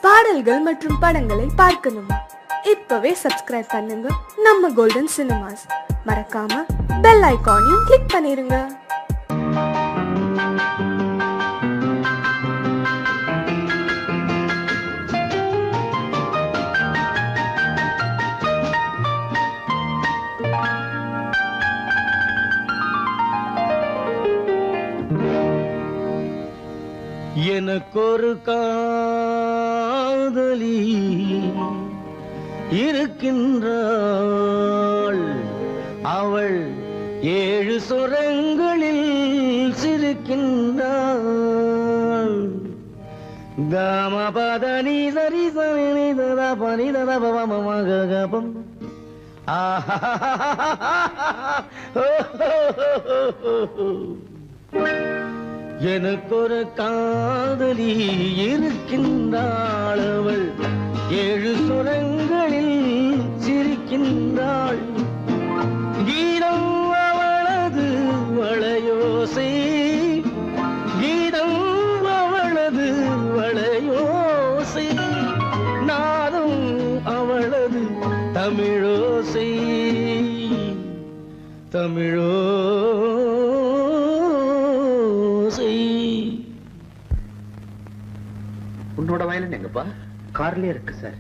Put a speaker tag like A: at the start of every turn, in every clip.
A: பாடல்கள் மற்றும் படங்களை பார்க்கணுமா? இப்பவே சப்ஸ்கிரைப் பண்ணுங்க நம்ம கோல்டன் சினிமாஸ். மறக்காம பெல் ஐகானையும் கிளிக் பண்ணிருங்க.
B: எனக்கொரு காதலி இருக்கின்றாள், அவள் 7 சுரங்களில் சிரிக்கின்றாள். காமபதனி சரி சரி ததா பனி ததா பவமகபம் எனக்கொரு காதலி இருக்கின்றாள், அவள் 7 சுரங்களில் சிரிக்கின்றாள். கீதம் அவளது வளையோசை, கீதம் அவளது வளையோசை, நாதம் அவளது தமிழோசை,
C: உன்னோட வயலன் எங்கப்பா?
B: கார்லயே இருக்கு சார்.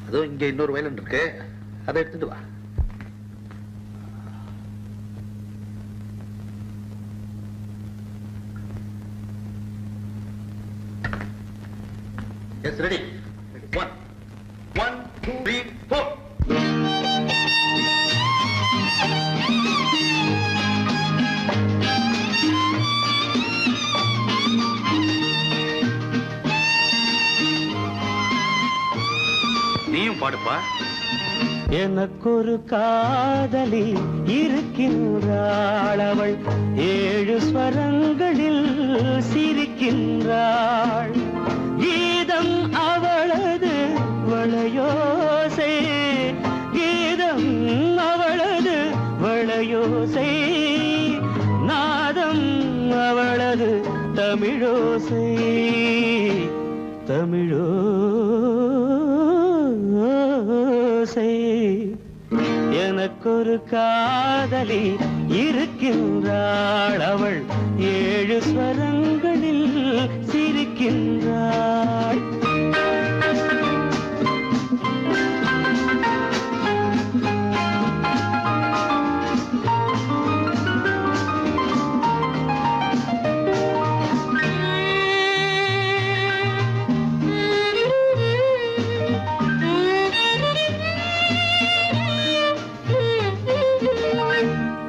C: அதோ இங்க இன்னொரு வயலன் இருக்கு, அதை எடுத்துட்டு வா. Yes, ready. 1 1 2 3 4. நீயும் பாடுப்பா.
B: எனக்கொரு காதலி இருக்கின்றாள், அவள் 7 ஸ்வரங்களில் சிரிக்கின்றாள். கீதம் அவளது வளையோசை, கீதம் அவளது வளையோசை, நாதம் அவளது தமிழோசை, தமிழோசை. எனக்கொரு காதலி இருக்கின்றாள், அவள் 7 ஸ்வரங்களில் சிரிக்கின்றாள்.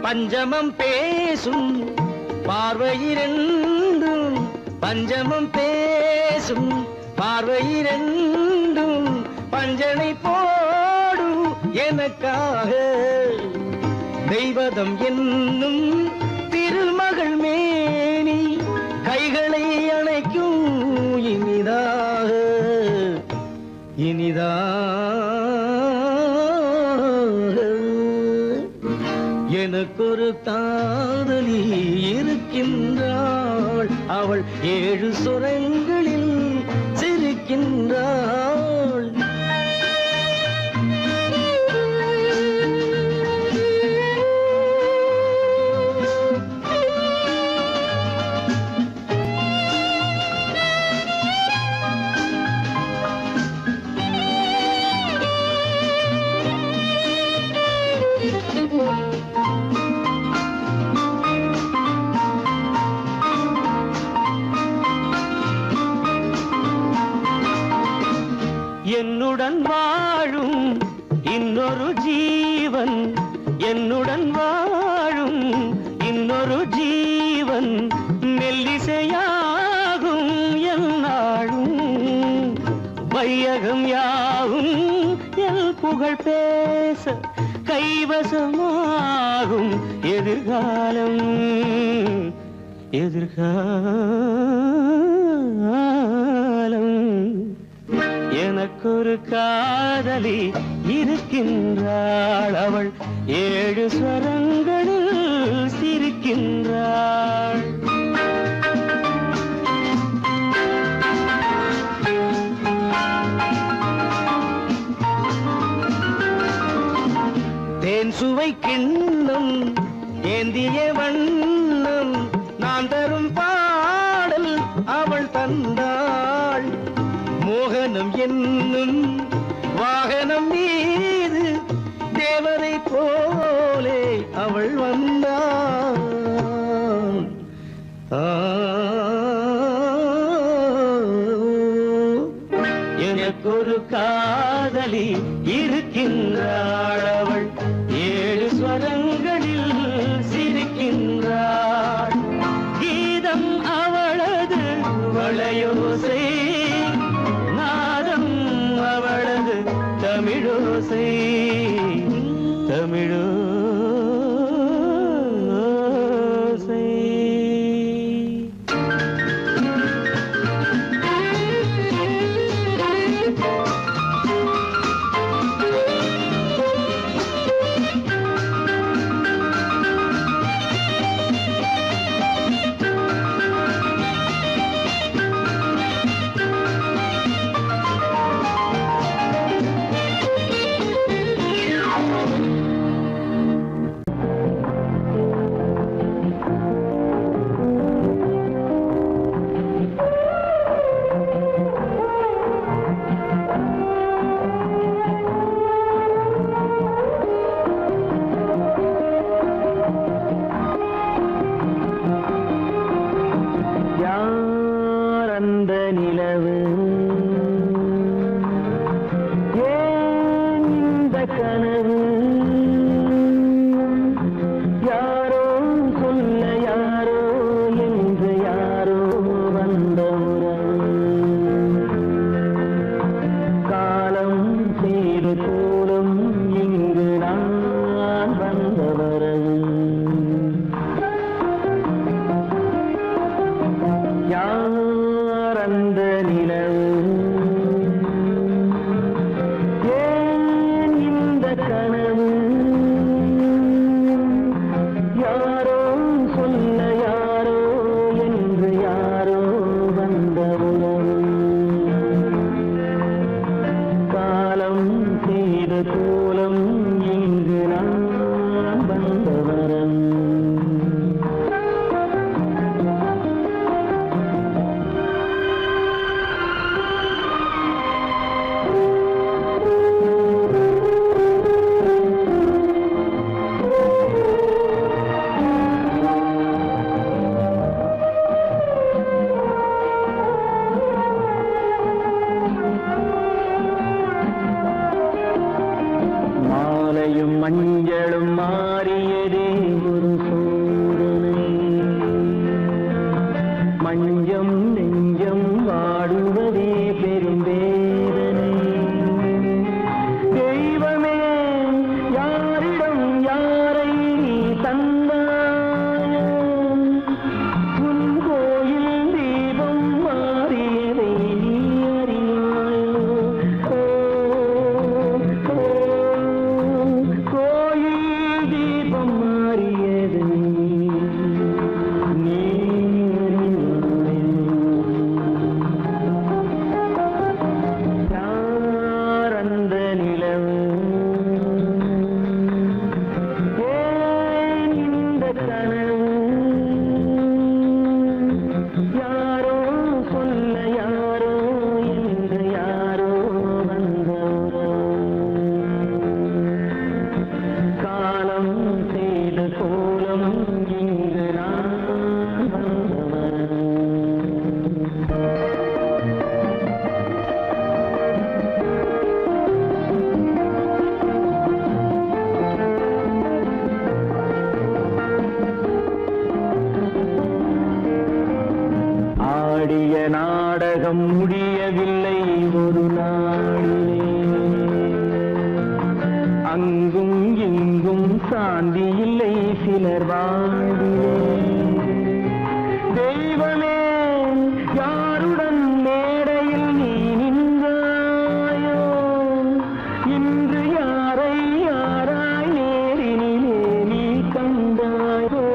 B: பஞ்சமம் பேசும் பார்வையிரண்டும், பஞ்சமம் பேசும் பார்வையிரண்டும், பஞ்சனை போடும் எனக்காக தெய்வதம் என்னும் திருமகள் மேனி கைகளை அணைக்கும் இனிதாக, எனக்கொரு காதலி இருக்கின்றாள், அவள் 7 சுரங்களில் சிரிக்கின்றாள். என்னுடன் வாழும் இன்னொரு ஜீவன், என்னுடன் வாழும் இன்னொரு ஜீவன், மெல்லிசையாகும் என்னாலும், வையகம் யாவும் என் புகழ் பேச கைவசமாகும் எதிர்காலம், எதிர்காலம். எனக்கொரு காதலி இருக்கின்றாள், அவள் 7 ஸ்வரங்களில் சிரிக்கின்றாள். பூவை கிண்ணம் ஏந்திய வண்ணம் நான் தரும் பாடல் அவள் தந்தாள். மோகனம் என்னும் வாகனம் மீது தேவதை போலே அவள் வந்தாள். எனக்கொரு காதலி இருக்கின்றாள். அவள் 7 ஸ்வரங்களில் சிரிக்கின்றாள். கீதம் அவளது வளையோசை, நாதம் அவளது தமிழோசை. தமிழோசை. மஞ்சளும் மாறியதே ஒரு சோதனை. மஞ்சம் நெஞ்சம் வாடுவதே பெரும் வேதனை. தெய்வமே யாரிடம் யாரை தந்தாயோ, உன் கோயில் தீபம் மாறியதை நீ அறியாயோ. கோயில் தீபம் மாறியதை நீ யார் அந்த நிலவு, ஏன் இந்த கனவு, யாரோ சொல்ல யாரோ என்று யாரோ வந்த காலம் செய்த கோலம் இங்கு நான் வந்தவன். ஆடிய நாடகம் முடியவில்லை ஒரு நாளிலே. அங்கும் இங்கும் சாந்தி இல்லை சிலர் வாழ்விலே. தெய்வமே யாருடன் மேடையில் நீ நின்றாயோ, இன்று யாரை யாராய் நேரினிலே நீ கண்டாயோ.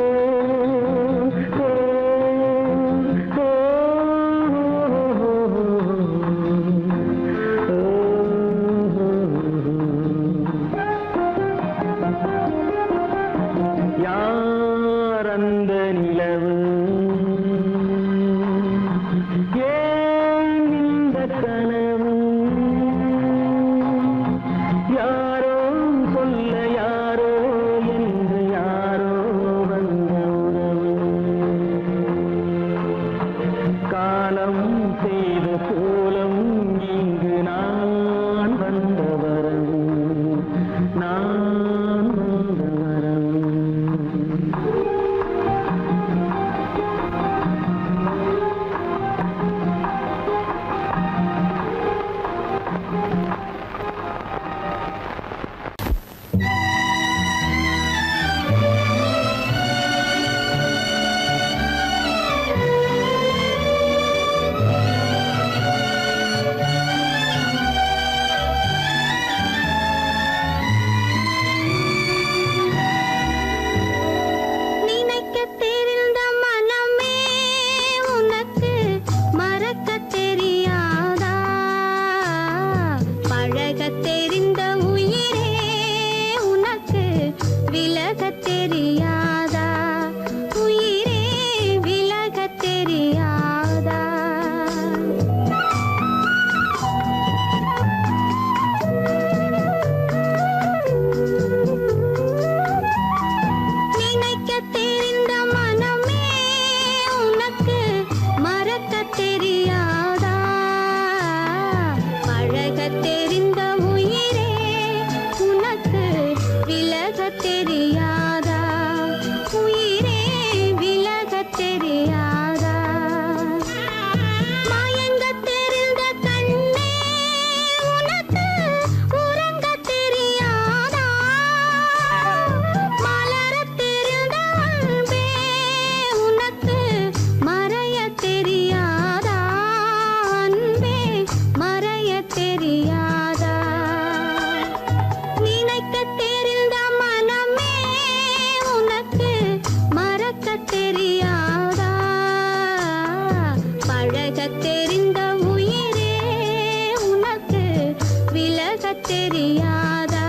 D: தெரியாதா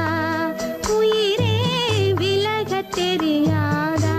D: உயிரே விலக தெரியாதா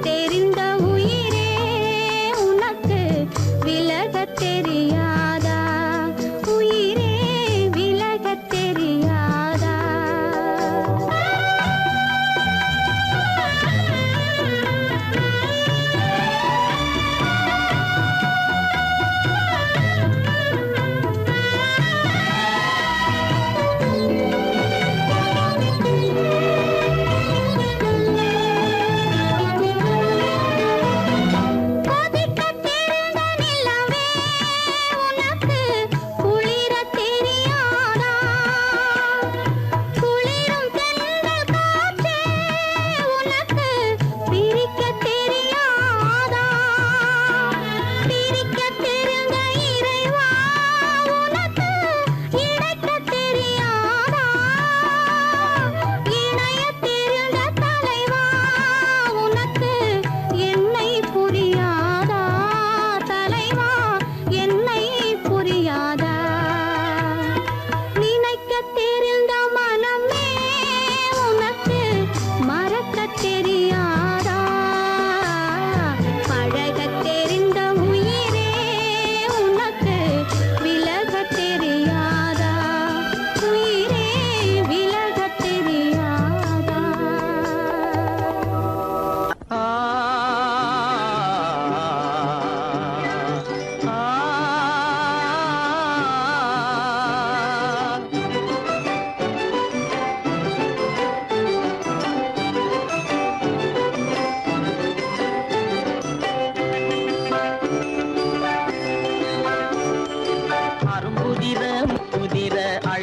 D: தெரிந்த உயிரே உனக்கு விலக தெரியாதா உயிரே விலக தெரியாதா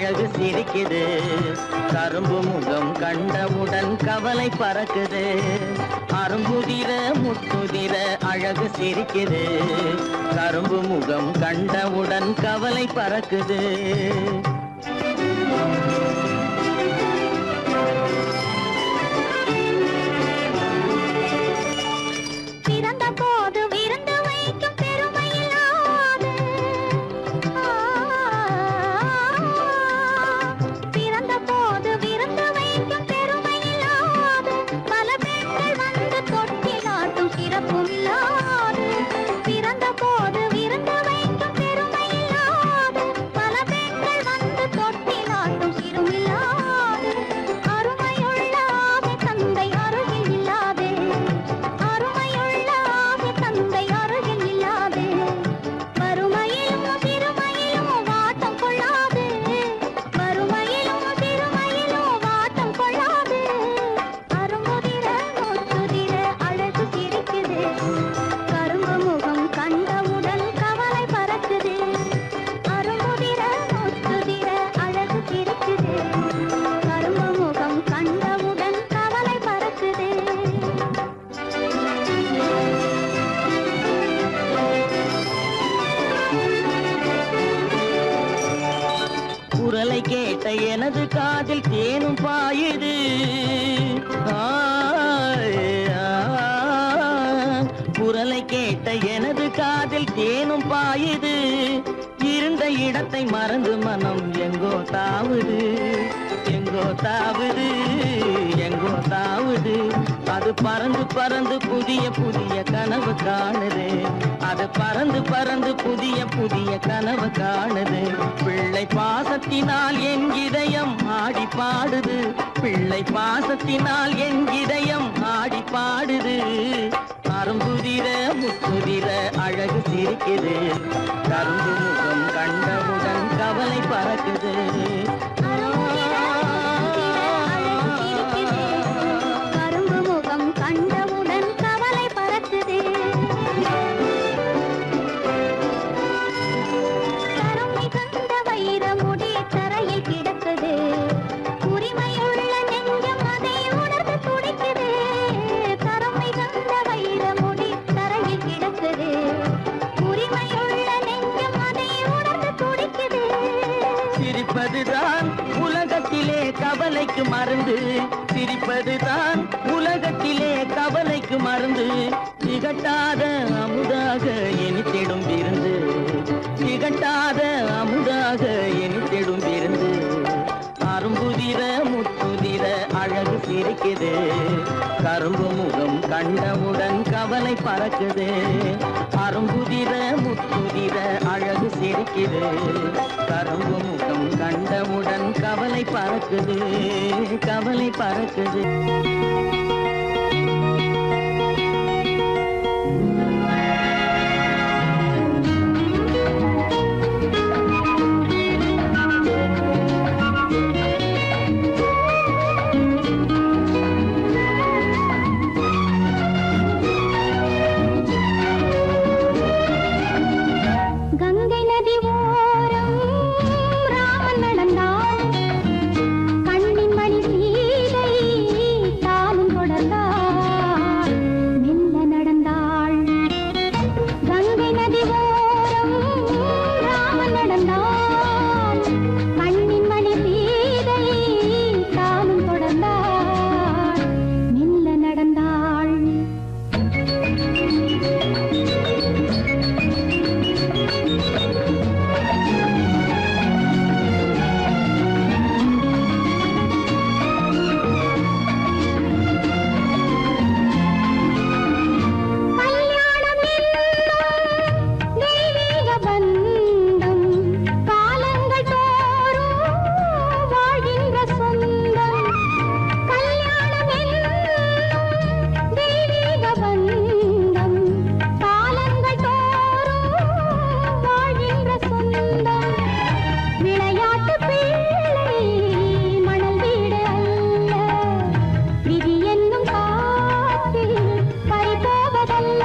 B: அழகு சிரிக்குது கரும்பு முகம் கண்டவுடன் கவலை பறக்குது அரும்புதிர முத்துதிர அழகு சிரிக்குது கரும்பு முகம் கண்டவுடன் கவலை பறக்குது குரலை கேட்ட எனது காதில் தேனும் பாயுது குரலை கேட்ட எனது காதில் தேனும் பாயுது இருந்த இடத்தை மறந்து மனம் எங்கோ தாவுது எங்கோ தாவுது எங்கோ தாவுது அது பறந்து பறந்து புதிய புதிய கனவு காணுது. அது பறந்து பறந்து புதிய புதிய கனவு காணுது. பிள்ளை பாசத்தினால் என் இதயம் ஆடி பாடுது. பிள்ளை பாசத்தினால் என் இதயம் ஆடி பாடுது. அரும்புதிர முத்துதிர அழகு சிரிக்குது. கரும்பு முகம் கண்டவுடன் கவலை பறக்குது.
D: கரும்பு முகம் கண்டவுடன் கவலை பறக்குது. தரம் மிகுந்த வைரமுடி தரையில் கிடக்குது. உரிமையுள்ள நெஞ்சம் அதை உணர்ந்து துடிக்குது. தரம் மிகுந்த வைரமுடி தரையில் கிடக்குது. உரிமையுள்ள நெஞ்சம் அதை உணர்ந்து துடிக்குது.
B: சிரிப்பதுதான் உலகத்திலே கவலைக்கு மருந்து. சிரிப்பதுதான் உலகத்திலே கவலைக்கு மருந்து. திகட்டாத அமுதாக இனித்திடும் விருந்து. திகட்டாத அமுதாக இனித்திடும் விருந்து. அரும்புதிர முத்துதிர அழகு சிரிக்குது. கரும்பு முகம் கண்டவுடன் கவலை பறக்குது. அரும்புதிர முத்துதிர அழகு சிரிக்குது. கரும்பு முகம் கண்டவுடன் கவலை பறக்குது. கவலை பறக்குது.
D: கங்கை நதி ஓரம் ராமன் நடந்தான். கண்ணின் மணி சீதை தானும் தொடர்ந்தாள். மெல்ல நடந்தாள். கங்கை நதி ஓரம் ராமன் நடந்தான். கண்ணின் மணி சீதை தானும் தொடர்ந்தாள். மெல்ல நடந்தாள். கல்யாணம் என்னும் தெய்வீக பந்தம் காலங்கள் தோறும் வாழ்கின்ற சொந்தம். கல்யாணம் என்னும் தெய்வீக பந்தம் காலங்கள் தோறும் வாழ்கின்ற சொந்தம். விளையாட்டு பிள்ளை மணல் வீடு அல்ல. விதி என்னும் காற்றில் பறிபோவதல்ல.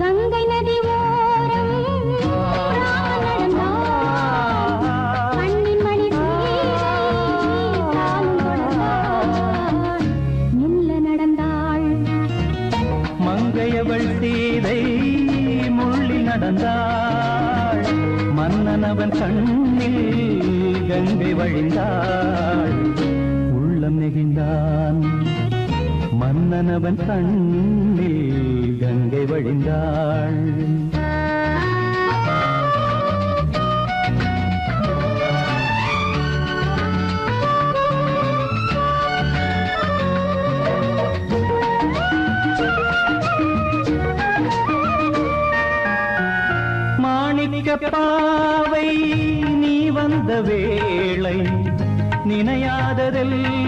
D: கங்கை நதி ஓரம் ராமன் நடந்தான். கண்ணின் மணி சீதை தானும் தொடர்ந்தாள். மெல்ல நடந்தாள்.
B: மங்கையவள் சீதை முள்ளில் நடந்தாள். மன்னனவன் கண்ணில் கங்கை வழிந்தாள். உள்ளம் நெகிழ்ந்தான். மன்னனவன் கண்ணில் கங்கை வழிந்தாள். மாணிக்க பாவை நீ வந்த வேளை நினையாததெல்லாம்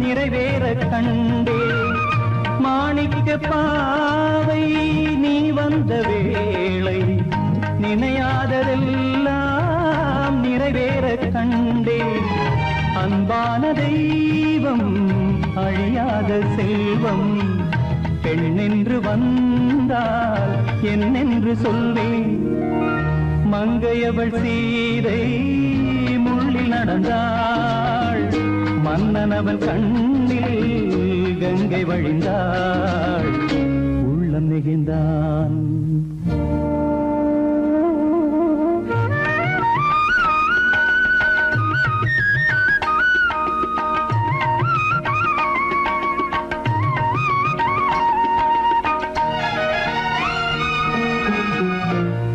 B: நிறைவேற கண்டே. மாணிக்க பாவை நீ வந்த வேளை நினையாததெல்லாம் நிறைவேற கண்டே. அன்பான தெய்வம் அழியாத செல்வம் பெண்ணென்று வந்தால் என்னென்று சொல்வேன். மங்கையவள் சீதை முள்ளில் நடந்தாள். மன்னனவன் கண்ணில் கங்கை வழிந்தாள். உள்ளம் நெகிழ்ந்தான்.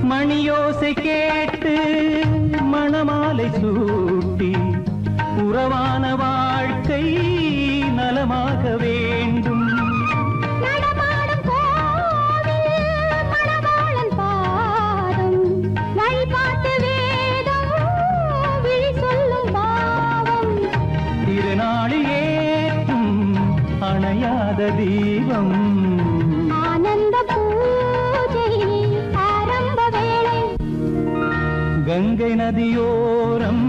B: மணியோசை கேட்டு மணமாலை சூட்டி உறவான வாழ்க்கை நலமாகவே தீபம்
D: ஆனந்த பூஜை ஆரம்ப வேளை
B: கங்கை நதியோரம்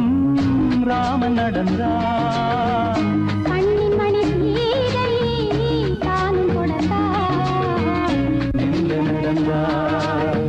B: ராமன் நடந்தார்
D: கண்ணின் மணி சீதை தானும் கொடுத்தார்
B: மெல்ல நடந்தார்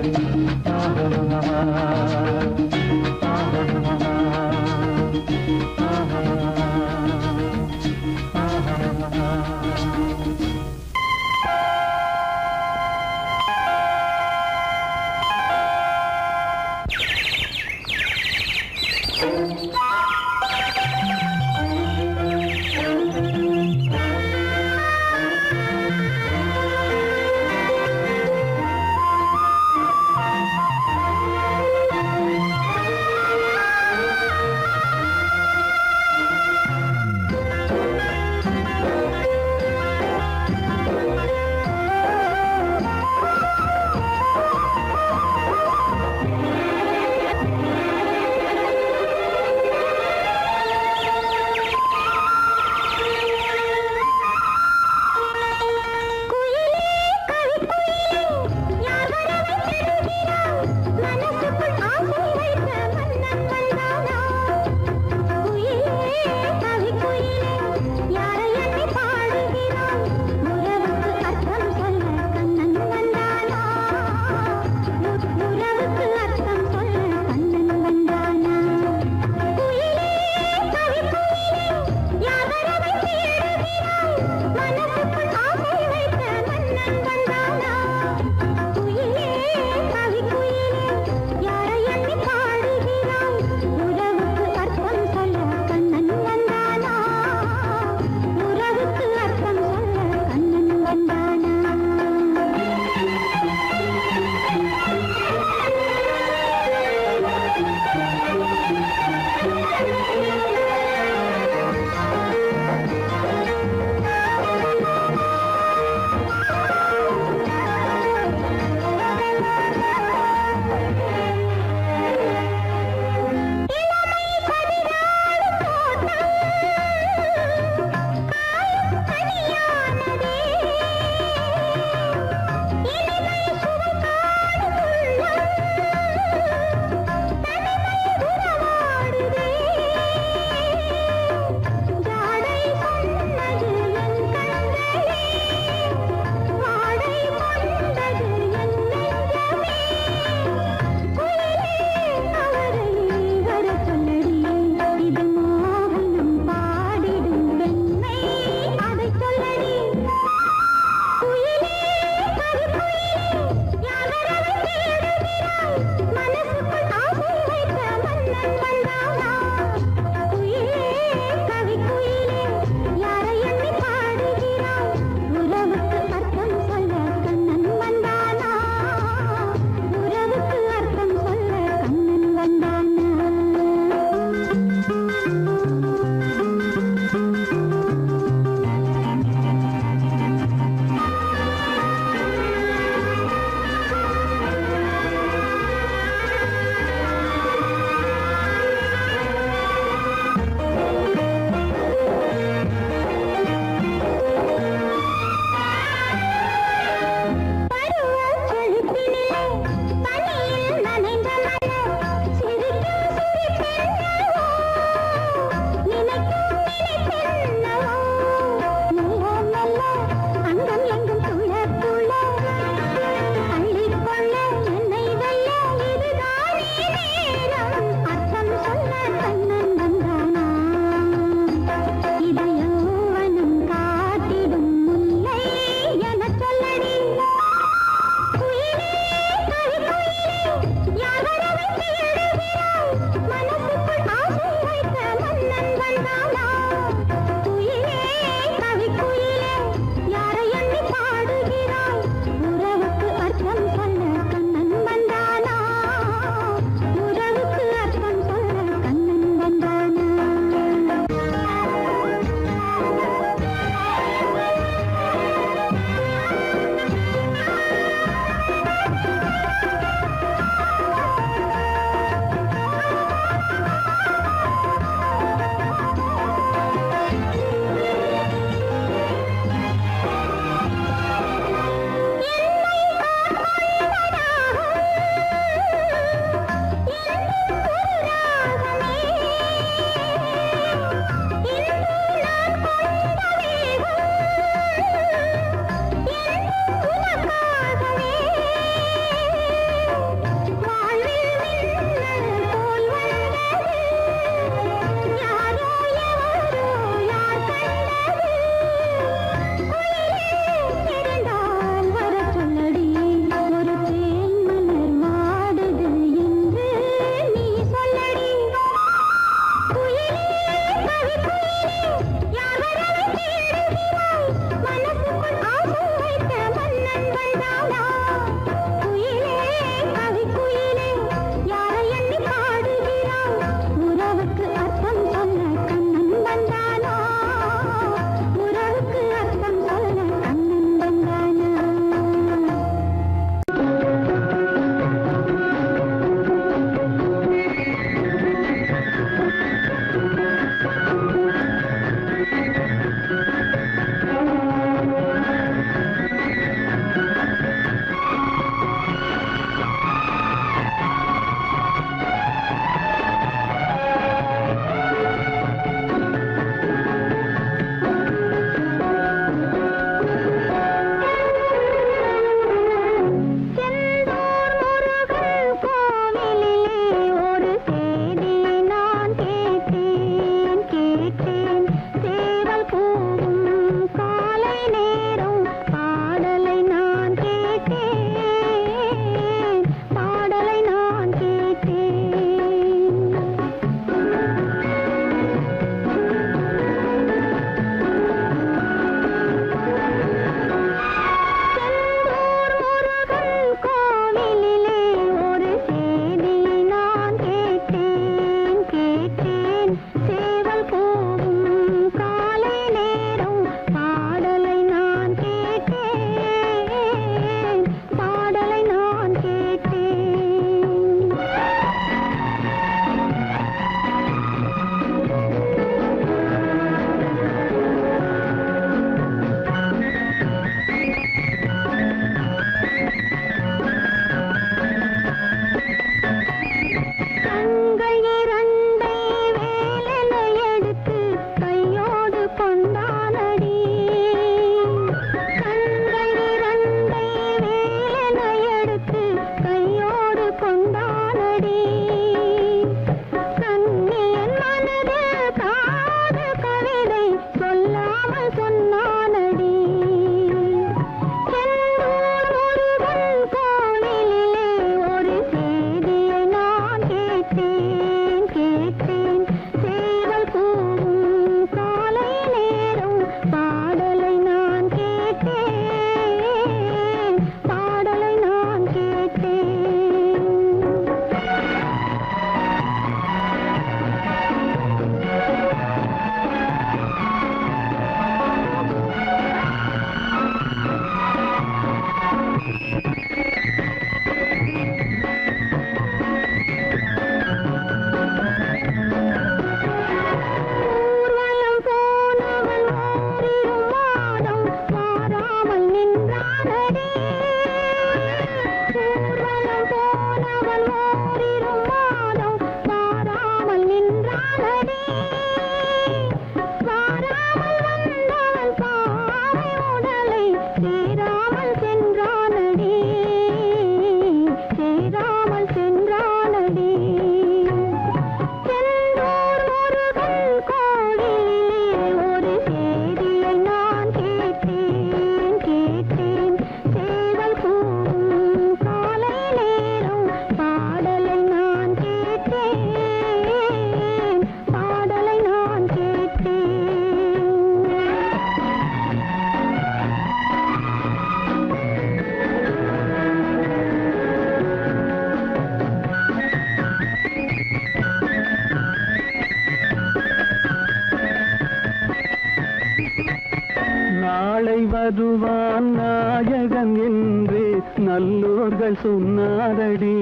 E: வருவான் நாயகன் என்று நல்லோர்கள் சொன்னாரடி.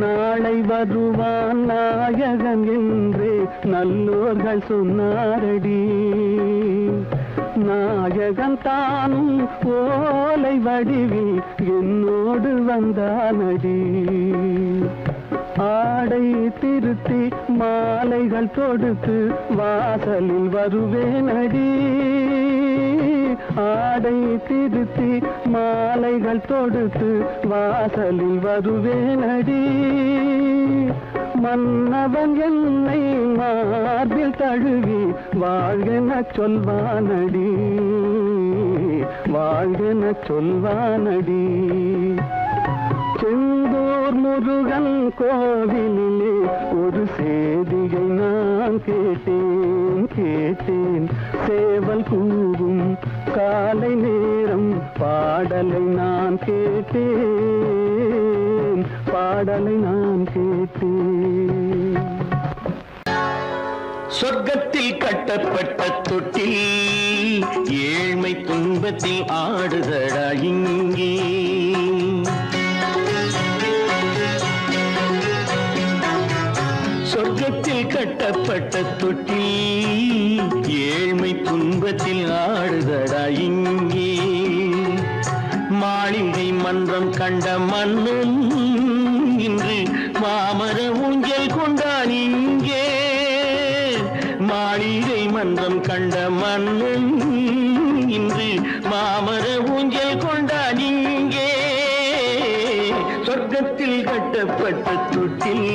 E: நாளை வருவான் நாயகன் என்று நல்லோர்கள் சொன்னாரடி. நாயகன் தானும் ஓலை வடிவில் என்னோடு வந்தானடி. ஆடை திருத்தி மாலைகள் தொடுத்து வாசலில் வருவேனடி. ஆடை திருத்தி மாலைகள் தொடுத்து வாசலில் வருவேனடி. மன்னவன் என்னை மார்பில் தழுவி வாழ்கென சொல்வானடி. வாழ்கென சொல்வானடி. செந்தூர் முருகன் கோவிலிலே ஒரு சேதியை நான் கேட்டேன். சேவல் கூவும் காலை நேரம் பாடலை நான் கேட்டேன். பாடலை நான் கேட்டேன்.
F: சொர்க்கத்தில் கட்டப்பட்ட தொட்டில் ஏழ்மை துன்பத்தில் ஆடுதடா இங்கே. சொர்க்கத்தில் கட்டப்பட்ட தொட்டில் ஏழ்மை துன்பத்தில் ஆடுதடா இங்கே. மாளிகை மன்றம் கண்ட மன்னன் இன்று மாமர ஊஞ்சல் கொண்டான் இங்கே. மாளிகை மன்றம் கண்ட மன்னன் இன்று மாமர ஊஞ்சல் கொண்டான் இங்கே. சொர்க்கத்தில் கட்டப்பட்ட தொட்டில்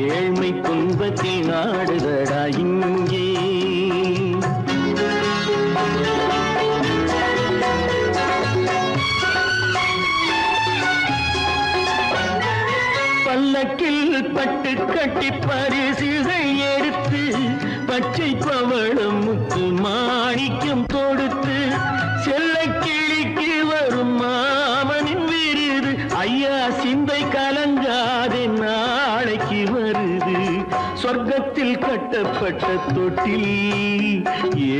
F: ஏழ்மை துன்பத்தில் ஆடுதடா இங்கே. பல்லக்கில் பட்டு கட்டி பரிசுகள் எடுத்து பச்சை பவளம் முத்து மாணிக்கம் தொடுத்து செல்ல கிளிக்கு வரும் மாமனின் விருது. ஐயா சிந்தை கலங்காதே நாளைக்கு வருது. சொர்க்கத்தில் கட்டப்பட்ட தொட்டில்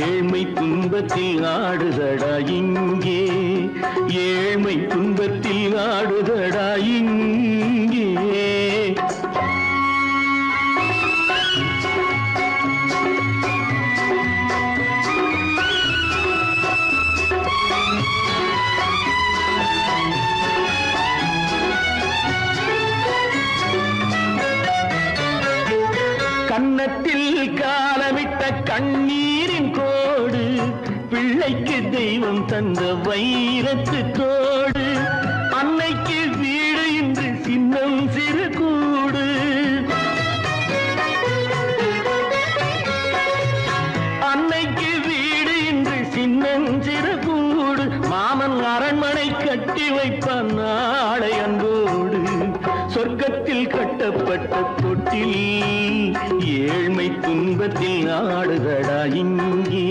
F: ஏழ்மை துன்பத்தில் ஆடுதடா இங்கே. ஏழ்மை துன்பத்தில் ஆடுதடா இங்கே. கன்னத்தில் காலமிட்ட கண்ணீரின் கோடு பிள்ளைக்கு தெய்வம் தந்த வைரத்து தோடு. அன்னைக்கு வீடு இன்று சின்னம் சிறு கூடு. அன்னைக்கு வீடு இன்று சின்னம் சிறு கூடு. மாமன் அரண்மனை கட்டி வைப்பான் நாளை அன்போடு. சொர்க்கத்தில் கட்டப்பட்ட தொட்டில் ஏழ்மை துன்பத்தில் ஆடுதடா இங்கே.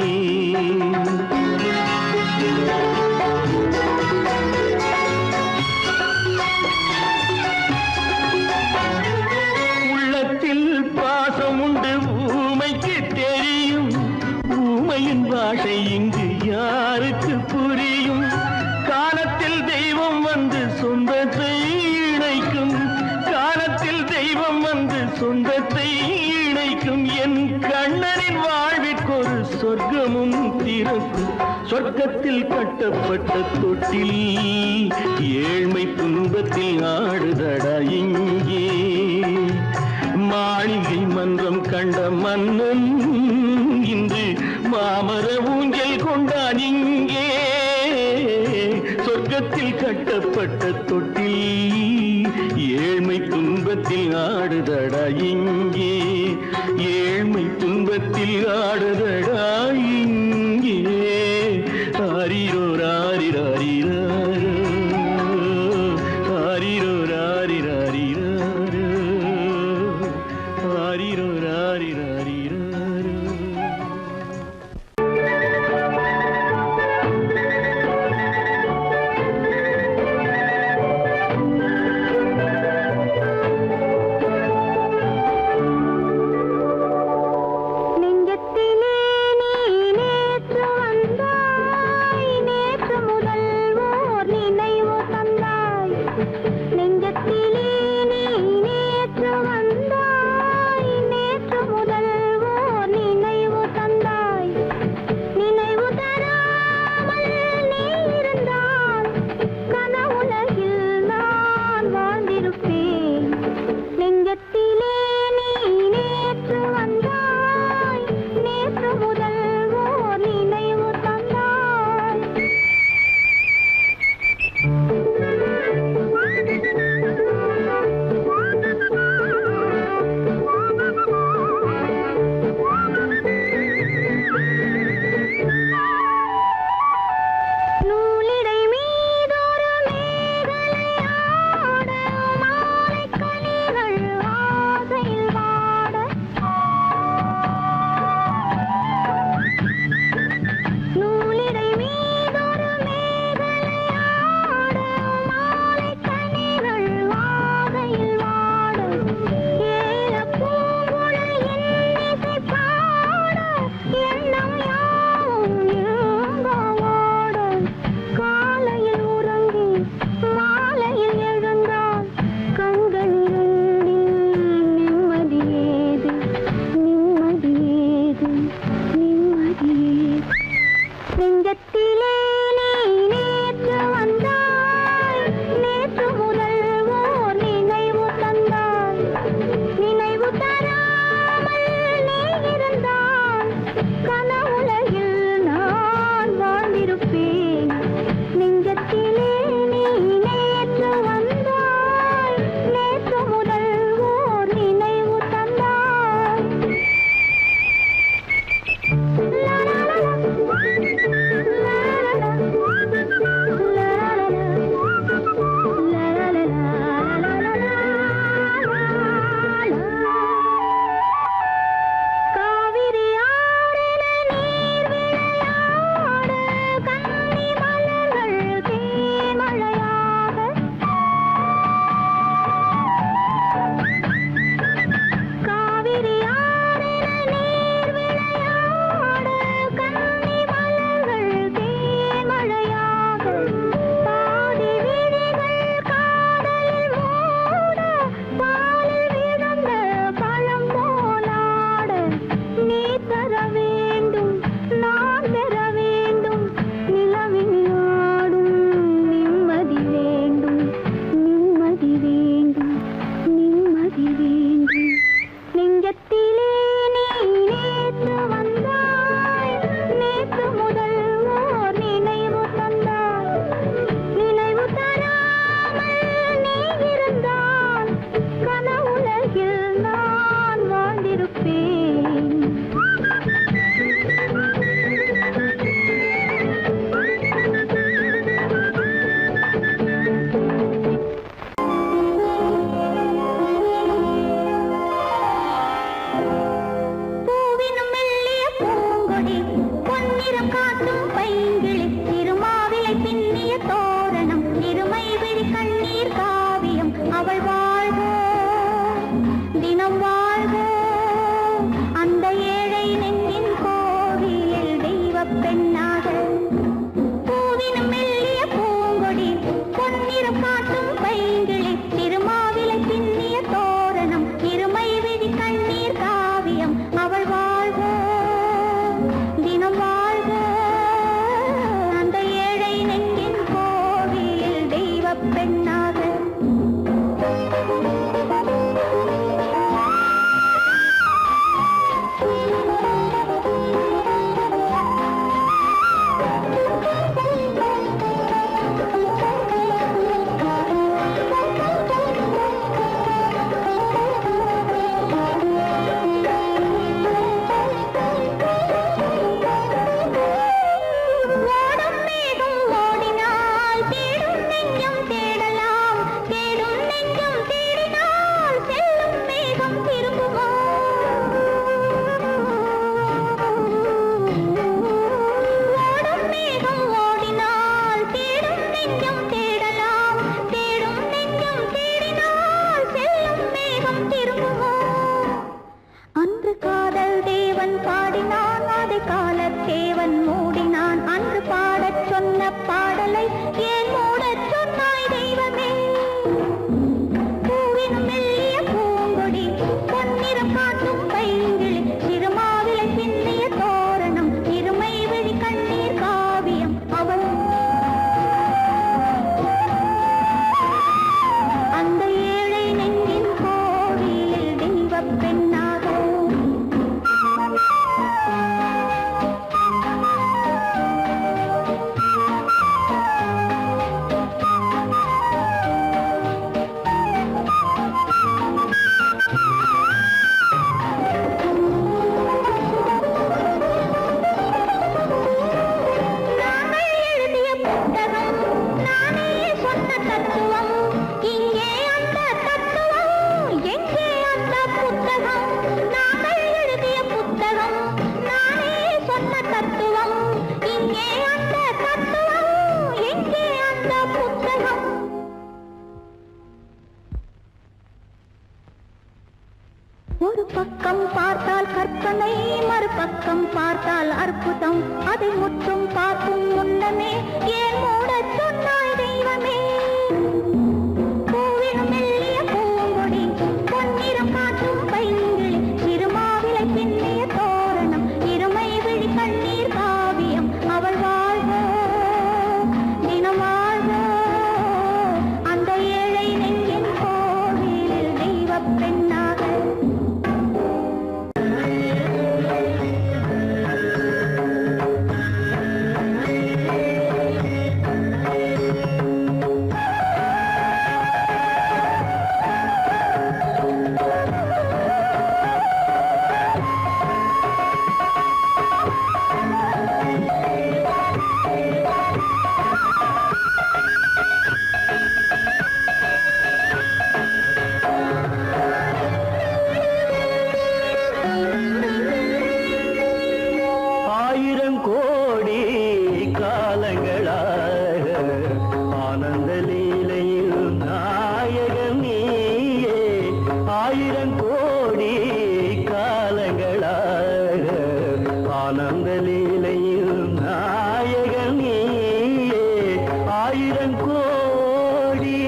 F: உள்ளத்தில் பாசம் உண்டு ஊமைக்கு தெரியும். ஊமையின் பாஷை இங்கு யாருக்கு புரியும்? காலத்தில் தெய்வம் வந்து சொந்தத்தை இணைக்கும். காலத்தில் தெய்வம் வந்து சொந்தத்தை இணைக்கும். என் கண்ணனின் வாழ்விற்கொரு சொர்க்கமும் திறக்கும். சொர்க்கத்தில் கட்டப்பட்ட தொட்டில் ஏழ்மை துன்பத்தில் ஆடுதடா இங்கே. மாளிகை மன்றம் கண்ட மன்னன் இன்று மாமர ஊஞ்சல் கொண்டான் இங்கே. சொர்க்கத்தில் கட்டப்பட்ட தொட்டில் ஏழ்மை துன்பத்தில் ஆடுதடா இங்கே. ஏழ்மை துன்பத்தில் ஆடுதடா இங்கே. ஆரிரோ ராரிராரிராரோ, ஆரிரோ ராரிராரிராரோ, ஆரிரோ ராரிராரிராரோ.
D: நெஞ்சத்திலே நீ நேற்று வந்த அற்புதம் அதை முற்றும் பார்க்கும் முன்னமே ஏன் மூடச் சொன்னாய் தெய்வமே பூவினும் மெல்லிய பூங்கொடி பொன்னிறம் காட்டும் பைங்கிளி சிறுமாவிலை பின்னிய தோரணம் இருமை விழி கண்ணீர் காவியம் அவள் வாழ்க தினம் வாழ்க அந்த ஏழை நெஞ்சின் கோவிலில் தெய்வப் பெண்ணாக
F: ஆயிரம் கோடி காலங்களாக ஆனந்த லீலையில் நாயகன் நீயே ஆயிரம் கோடி காலங்களாக ஆனந்த லீலையில் நாயகன் நீயே ஆயிரம் கோடி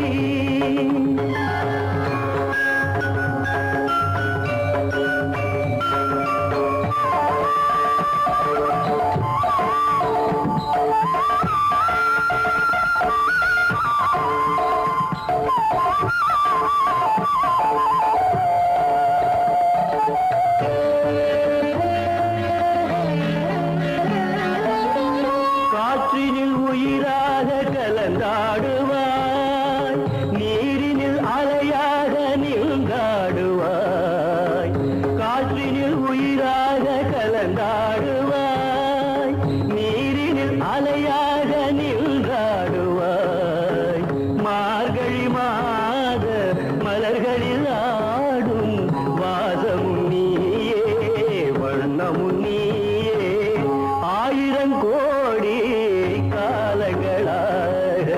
F: காற்றினில் உயிராக கலந்தாடுவாய் நீரினில் அலையாக நீங்காடுவாய் காற்றினில் உயிராக கலந்தாடுவாய் நீரினில் அலையாக நீங்காடுவாய் மார்கழி மாத மலர்களில் ஆடும் வாசமும் நீயே வண்ணமும் நீயே ஆயிரம் கோடி காலங்களாக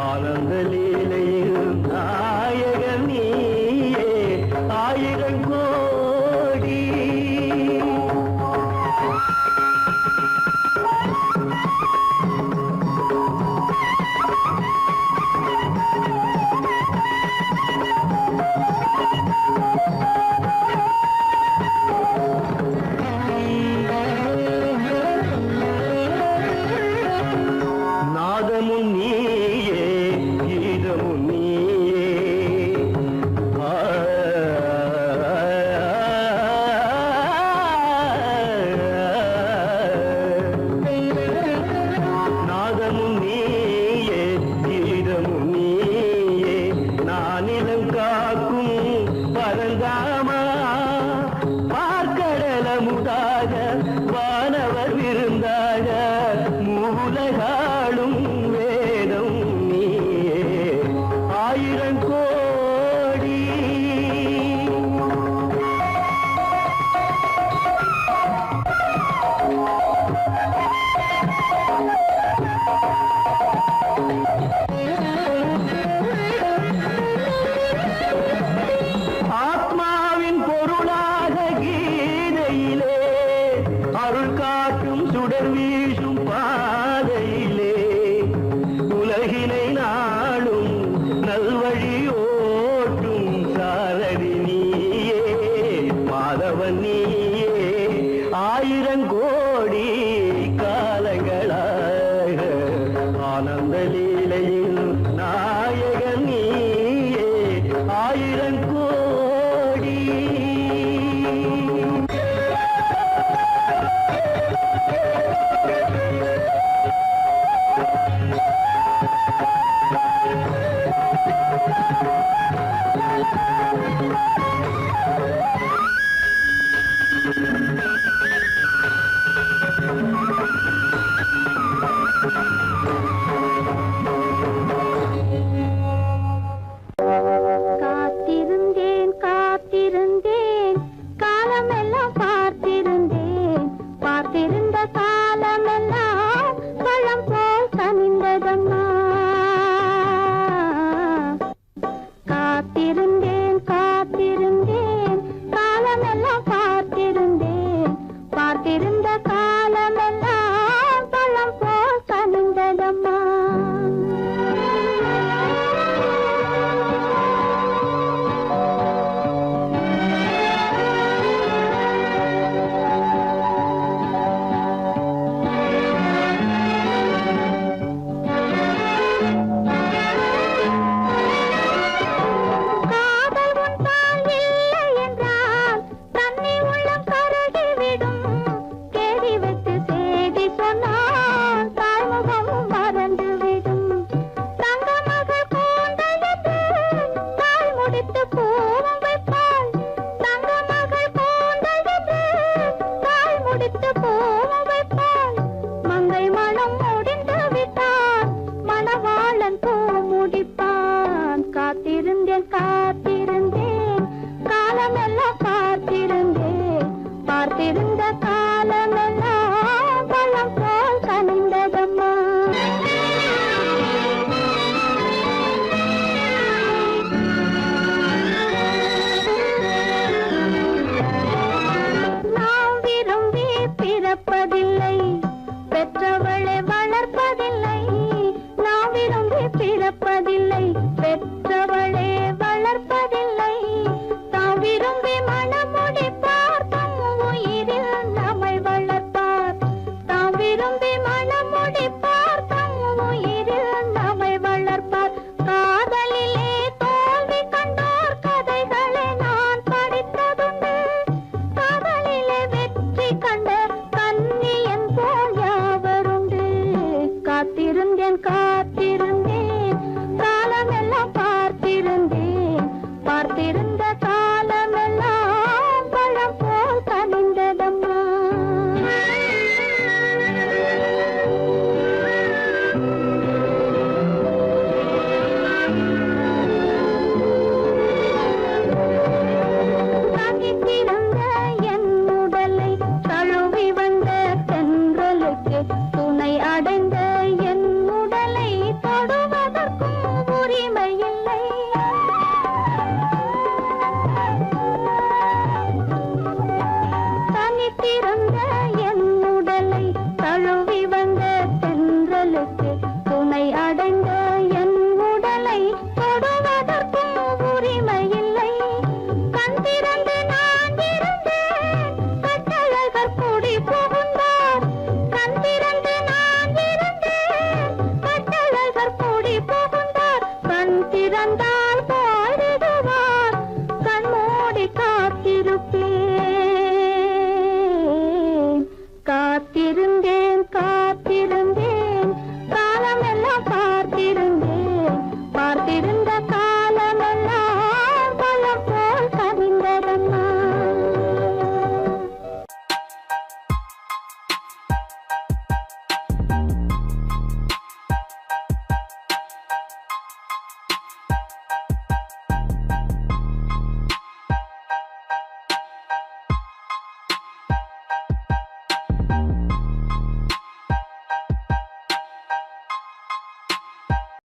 F: ஆனந்த லீலையில் நாயகன் நீயே ஆயிரம் கோடி நாதமும் நீயே கீதமும் நீயே நாதமும் நீயே கீதமும் நீயே நானிலம் காக்கும் பரந்தாமா பார்க்கடலமுதாக வானவர் விருந்தாக மூலகாளும் வேதம் நீயே ஆயிரம் கோடி ஆத்மாவின் பொருளாக கீதையிலே அருள் காட்டும் சுடர் வீசும் பாதையிலே உலகினை நாளும் நல்வழி ஓட்டும் சாரதி நீயே மாதவன் நீயே ஆயிரம் கோடி காலங்களாக ஆனந்த லீலையில் நாயகன் நீயே ஆயிரம் கோடி
D: காத்திருந்தேன் காத்திருந்தேன் காலமெல்லாம் பார்த்திருந்தேன் பார்த்திருந்த காலமெல்லாம் பழம் போல் கனிந்ததம்மா காத்திருந்தேன் காத்திருந்தேன் காத்திருந்தேன்